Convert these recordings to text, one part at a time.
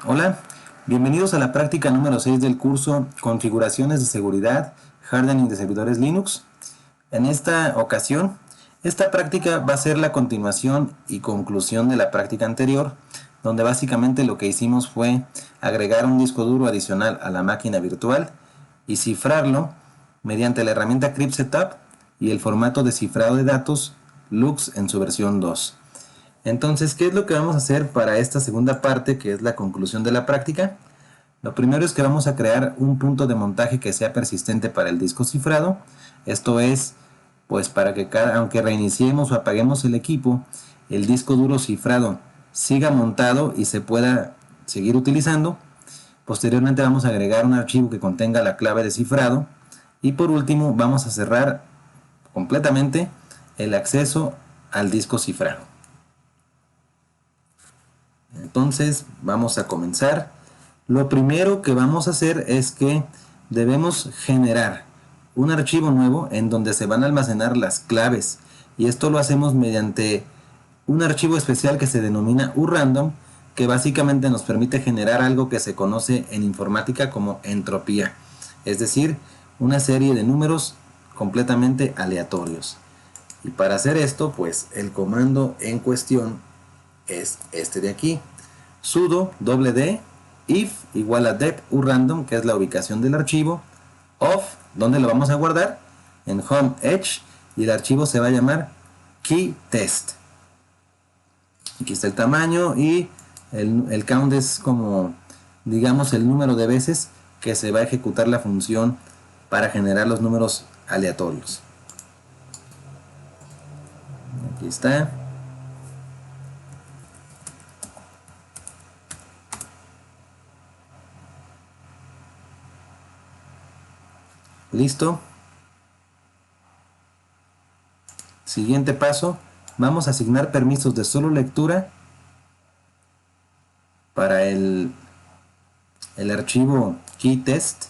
Hola, bienvenidos a la práctica número 6 del curso Configuraciones de seguridad, Hardening de servidores Linux. En esta ocasión, esta práctica va a ser la continuación y conclusión de la práctica anterior, donde básicamente lo que hicimos fue agregar un disco duro adicional a la máquina virtual y cifrarlo mediante la herramienta Crypt Setup y el formato de cifrado de datos LUKS en su versión 2. Entonces, ¿qué es lo que vamos a hacer para esta segunda parte, que es la conclusión de la práctica? Lo primero es que vamos a crear un punto de montaje que sea persistente para el disco cifrado. Esto es, pues para que aunque reiniciemos o apaguemos el equipo, el disco duro cifrado siga montado y se pueda seguir utilizando. Posteriormente vamos a agregar un archivo que contenga la clave de cifrado. Y por último vamos a cerrar completamente el acceso al disco cifrado. Entonces vamos a comenzar. Lo primero que vamos a hacer es que debemos generar un archivo nuevo en donde se van a almacenar las claves, y esto lo hacemos mediante un archivo especial que se denomina urrandom, que básicamente nos permite generar algo que se conoce en informática como entropía, es decir, una serie de números completamente aleatorios. Y para hacer esto, pues el comando en cuestión es este de aquí: sudo wd if igual a dep urrandom, que es la ubicación del archivo, of, donde lo vamos a guardar, en home edge, y el archivo se va a llamar keytest. Aquí está el tamaño, y el count es como, digamos, el número de veces que se va a ejecutar la función para generar los números aleatorios. Aquí está. Listo. Siguiente paso, vamos a asignar permisos de solo lectura para el archivo keytest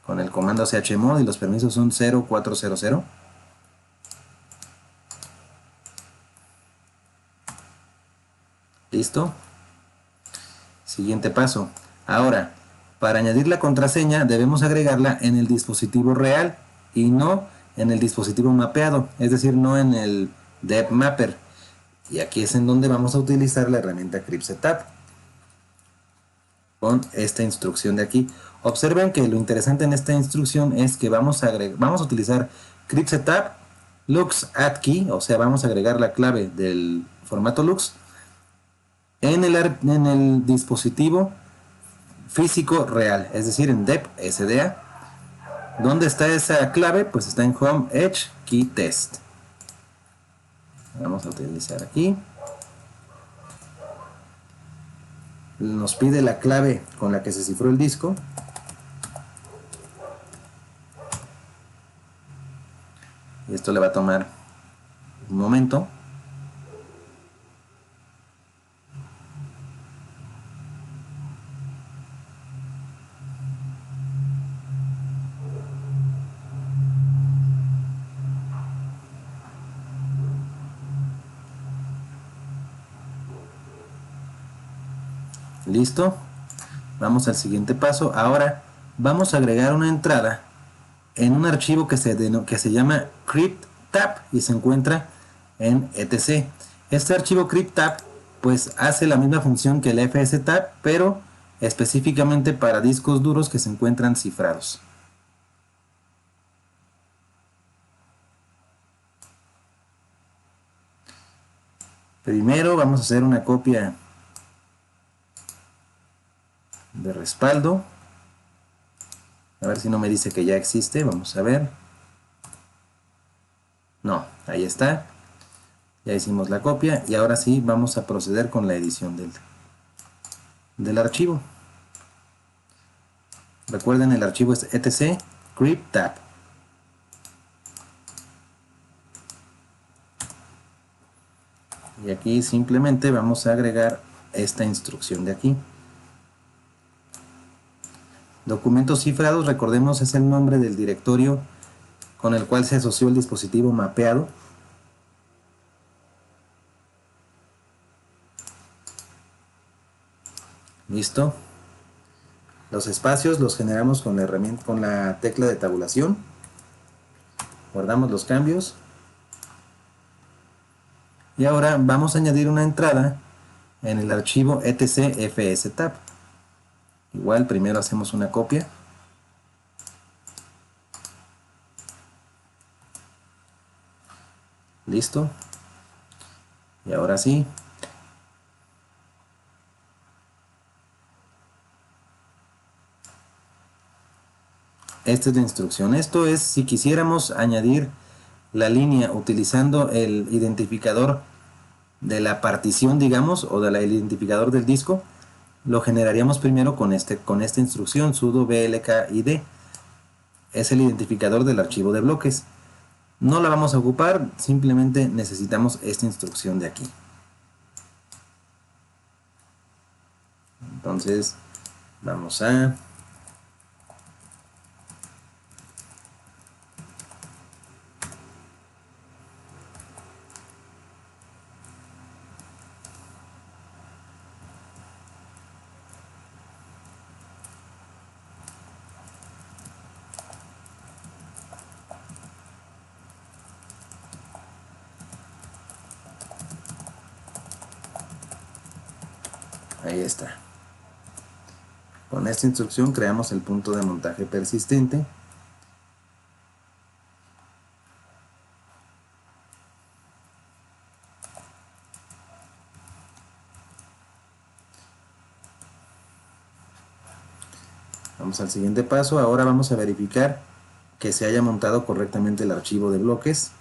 con el comando chmod, y los permisos son 0400. Listo. Siguiente paso. Ahora, para añadir la contraseña debemos agregarla en el dispositivo real y no en el dispositivo mapeado, es decir, no en el dev mapper. Y aquí es en donde vamos a utilizar la herramienta Crypt Setup con esta instrucción de aquí. Observen que lo interesante en esta instrucción es que vamos a utilizar Crypt Setup LUKS add key, o sea, vamos a agregar la clave del formato LUKS en el dispositivo físico real, es decir, en dep SDA. ¿Dónde está esa clave? Pues está en home edge key test. Vamos a utilizar aquí. Nos pide la clave con la que se cifró el disco. Y esto le va a tomar un momento. Listo. Vamos al siguiente paso. Ahora vamos a agregar una entrada en un archivo que se llama crypttab y se encuentra en etc. Este archivo crypttab pues hace la misma función que el fstab, pero específicamente para discos duros que se encuentran cifrados. Primero vamos a hacer una copia de respaldo, a ver si no me dice que ya existe. Vamos a ver. No, ahí está. Ya hicimos la copia y ahora sí vamos a proceder con la edición del archivo. Recuerden, el archivo es etc crypttab. Y aquí simplemente vamos a agregar esta instrucción de aquí. Documentos cifrados, recordemos, es el nombre del directorio con el cual se asoció el dispositivo mapeado. Listo. Los espacios los generamos con la herramienta, con la tecla de tabulación. Guardamos los cambios. Y ahora vamos a añadir una entrada en el archivo etc.fstab. Igual primero hacemos una copia. Listo. Y ahora sí. Esta es la instrucción. Esto es si quisiéramos añadir la línea utilizando el identificador de la partición, digamos, o del identificador del disco. Lo generaríamos primero con esta instrucción sudo blkid. Es el identificador del archivo de bloques. No la vamos a ocupar, simplemente necesitamos esta instrucción de aquí. Entonces vamos a ahí está. Con esta instrucción creamos el punto de montaje persistente. Vamos al siguiente paso. Ahora vamos a verificar que se haya montado correctamente el archivo de bloques.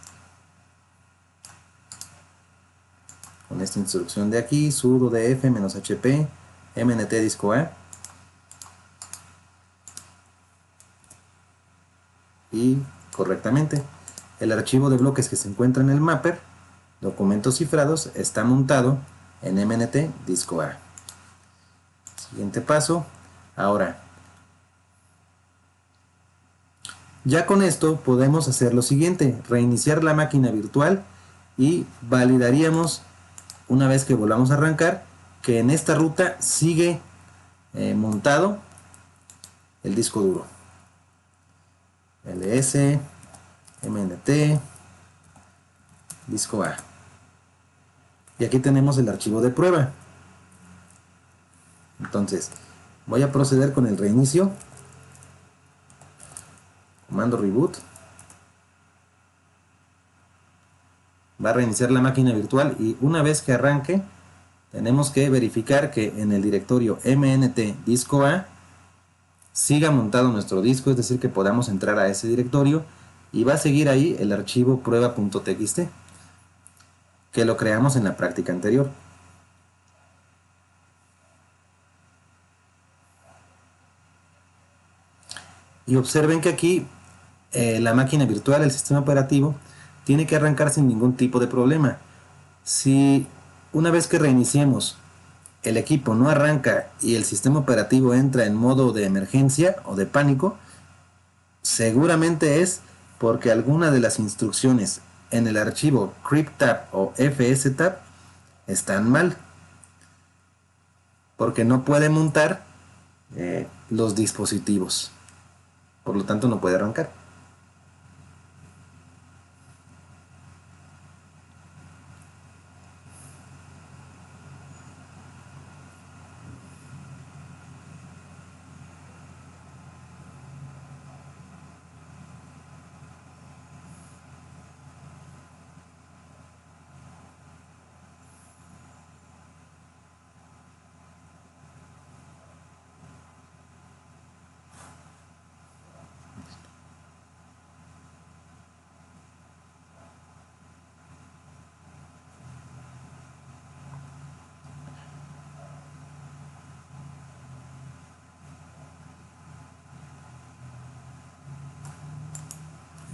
Con esta instrucción de aquí, sudo df-hp mnt disco A. Y correctamente. El archivo de bloques que se encuentra en el mapper, documentos cifrados, está montado en mnt disco A. Siguiente paso. Ahora, ya con esto podemos hacer lo siguiente, reiniciar la máquina virtual y validaríamos, una vez que volvamos a arrancar, que en esta ruta sigue montado el disco duro. ls mnt disco A. Y aquí tenemos el archivo de prueba. Entonces, voy a proceder con el reinicio. Comando reboot. Va a reiniciar la máquina virtual y una vez que arranque, tenemos que verificar que en el directorio mnt disco A siga montado nuestro disco, es decir, que podamos entrar a ese directorio y va a seguir ahí el archivo prueba.txt que lo creamos en la práctica anterior. Y observen que aquí la máquina virtual, el sistema operativo, tiene que arrancar sin ningún tipo de problema. Si una vez que reiniciemos el equipo no arranca y el sistema operativo entra en modo de emergencia o de pánico, seguramente es porque alguna de las instrucciones en el archivo cryptab o fstab están mal, porque no puede montar los dispositivos, por lo tanto no puede arrancar.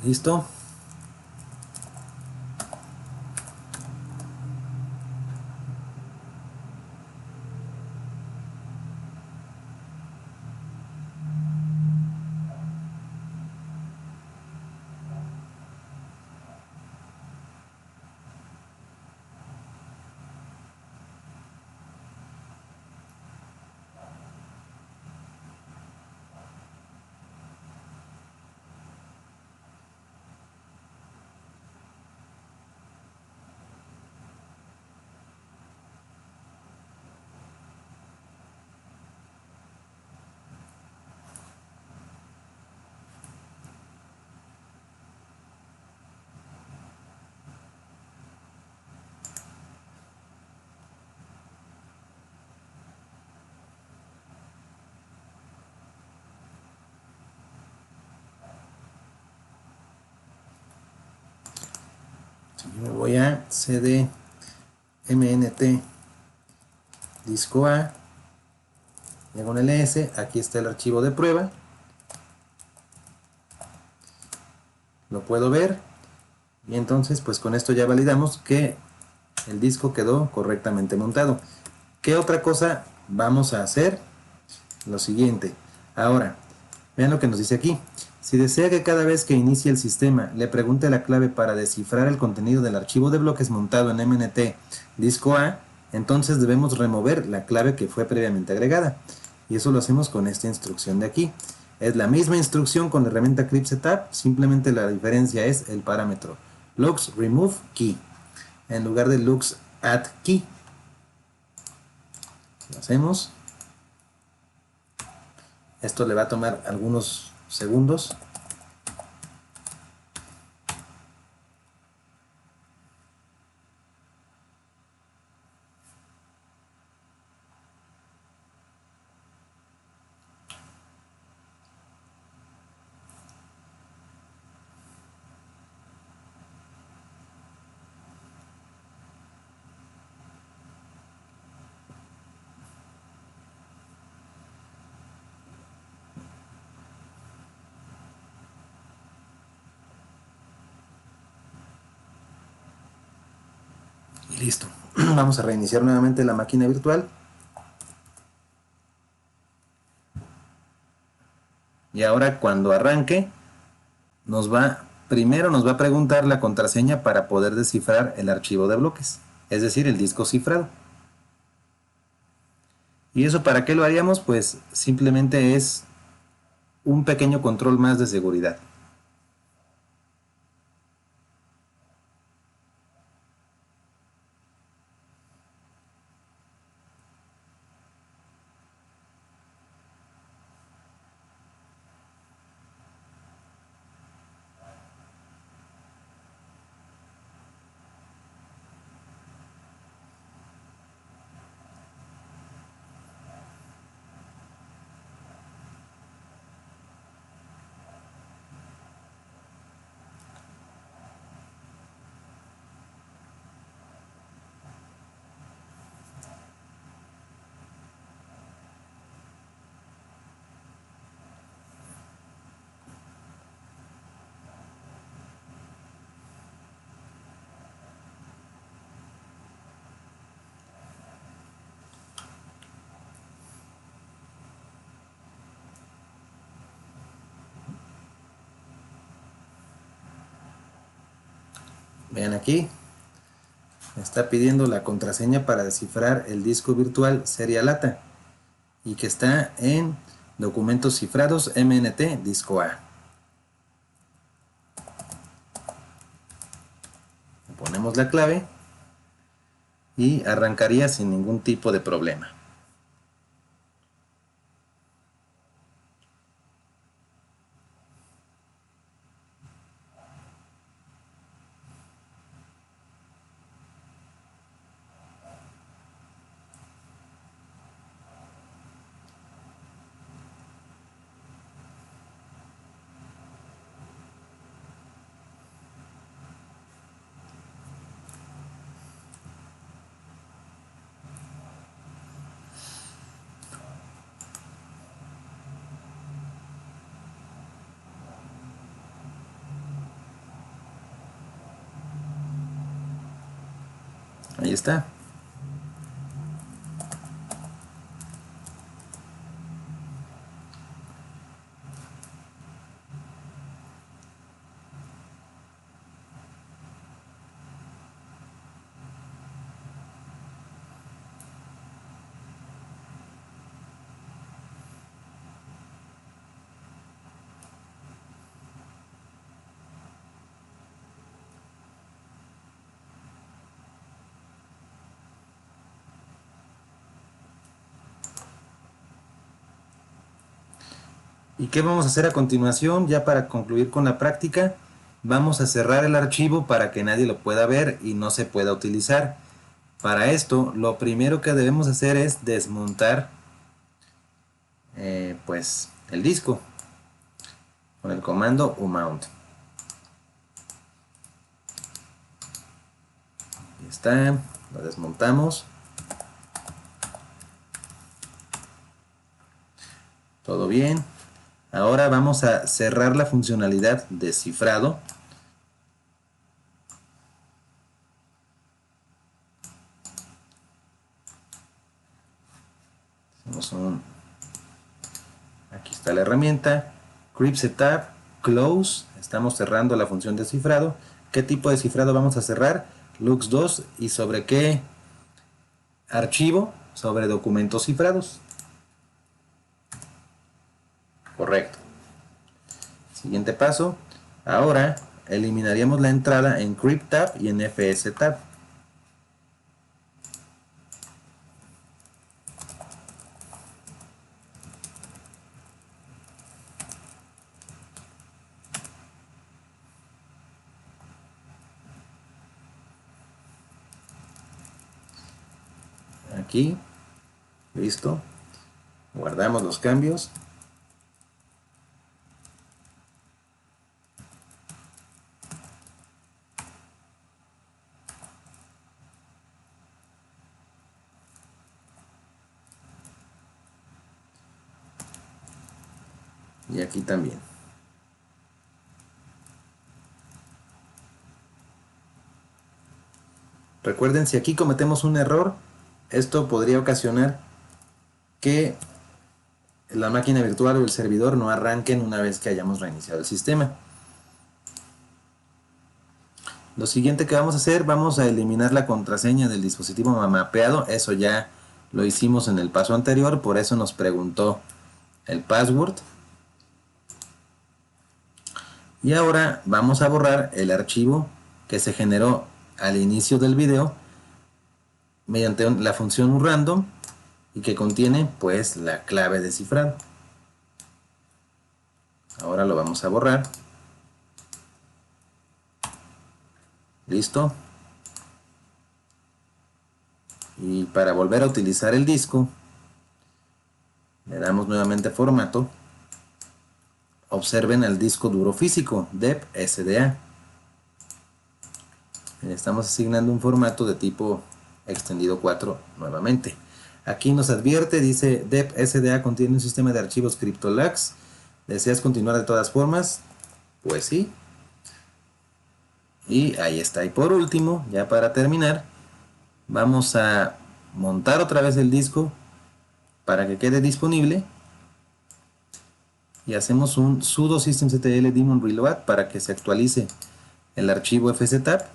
¿Listo? Me voy a cd mnt disco A, diagonal S, aquí está el archivo de prueba, lo puedo ver, y entonces pues con esto ya validamos que el disco quedó correctamente montado. ¿Qué otra cosa vamos a hacer? Lo siguiente. Ahora, vean lo que nos dice aquí. Si desea que cada vez que inicie el sistema le pregunte la clave para descifrar el contenido del archivo de bloques montado en MNT disco A, entonces debemos remover la clave que fue previamente agregada. Y eso lo hacemos con esta instrucción de aquí. Es la misma instrucción con la herramienta Crypt Setup, simplemente la diferencia es el parámetro lux remove key en lugar de lux add key. Lo hacemos. Esto le va a tomar algunos segundos. Y listo. Vamos a reiniciar nuevamente la máquina virtual. Y ahora cuando arranque, primero nos va a preguntar la contraseña para poder descifrar el archivo de bloques, es decir, el disco cifrado. ¿Y eso para qué lo haríamos? Pues simplemente es un pequeño control más de seguridad. Vean aquí, me está pidiendo la contraseña para descifrar el disco virtual Serial ATA y que está en documentos cifrados MNT disco A. Ponemos la clave y arrancaría sin ningún tipo de problema. Ahí está. ¿Y qué vamos a hacer a continuación? Ya para concluir con la práctica, vamos a cerrar el archivo para que nadie lo pueda ver y no se pueda utilizar. Para esto, lo primero que debemos hacer es desmontar pues el disco con el comando umount. está, lo desmontamos. Todo bien. Ahora vamos a cerrar la funcionalidad de cifrado. Aquí está la herramienta. Crypt Setup, Close. Estamos cerrando la función de cifrado. ¿Qué tipo de cifrado vamos a cerrar? Lux2. ¿Y sobre qué archivo? Sobre documentos cifrados. Correcto. Siguiente paso. Ahora eliminaríamos la entrada en Crypt Tab y en FS Tab. Aquí, listo, guardamos los cambios. Y aquí también. Recuerden, si aquí cometemos un error, esto podría ocasionar que la máquina virtual o el servidor no arranquen una vez que hayamos reiniciado el sistema. Lo siguiente que vamos a hacer, vamos a eliminar la contraseña del dispositivo mapeado. Eso ya lo hicimos en el paso anterior, por eso nos preguntó el password. Y ahora vamos a borrar el archivo que se generó al inicio del video mediante la función random y que contiene pues la clave de cifrado. Ahora lo vamos a borrar. Listo. Y para volver a utilizar el disco, le damos nuevamente formato. Observen el disco duro físico, DEP SDA. Le estamos asignando un formato de tipo extendido 4 nuevamente. Aquí nos advierte, dice DEP SDA contiene un sistema de archivos CryptoLux. ¿Deseas continuar de todas formas? Pues sí. Y ahí está. Y por último, ya para terminar, vamos a montar otra vez el disco para que quede disponible. Y hacemos un sudo systemctl daemon reload para que se actualice el archivo fztab.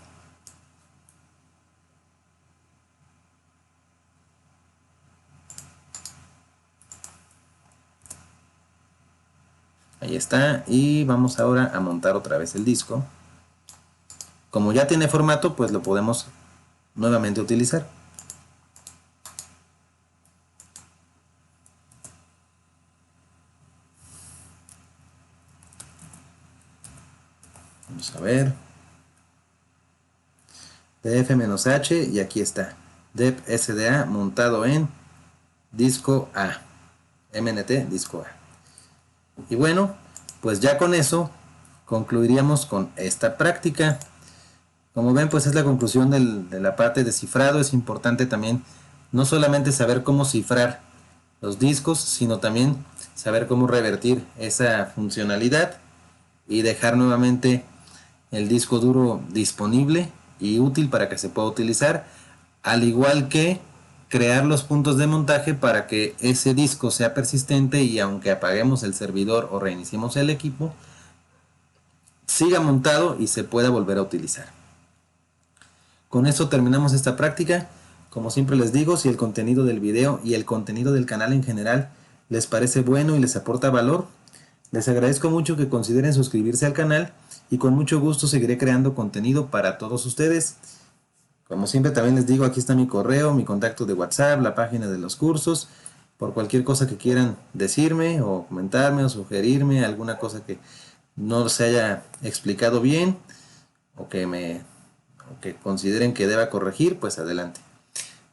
Ahí está. Y vamos ahora a montar otra vez el disco. Como ya tiene formato, pues lo podemos nuevamente utilizar. Vamos a ver. df-h y aquí está. dep SDA montado en disco A. MNT disco A. Y bueno, pues ya con eso concluiríamos con esta práctica. Como ven, pues es la conclusión de la parte de cifrado. Es importante también no solamente saber cómo cifrar los discos, sino también saber cómo revertir esa funcionalidad y dejar nuevamente el disco duro disponible y útil para que se pueda utilizar, al igual que crear los puntos de montaje para que ese disco sea persistente y aunque apaguemos el servidor o reiniciemos el equipo, siga montado y se pueda volver a utilizar. Con esto terminamos esta práctica. Como siempre les digo, si el contenido del video y el contenido del canal en general les parece bueno y les aporta valor, les agradezco mucho que consideren suscribirse al canal y con mucho gusto seguiré creando contenido para todos ustedes. Como siempre también les digo, aquí está mi correo, mi contacto de WhatsApp, la página de los cursos, por cualquier cosa que quieran decirme o comentarme o sugerirme, alguna cosa que no se haya explicado bien o que consideren que deba corregir, pues adelante.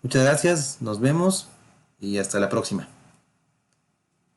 Muchas gracias, nos vemos y hasta la próxima.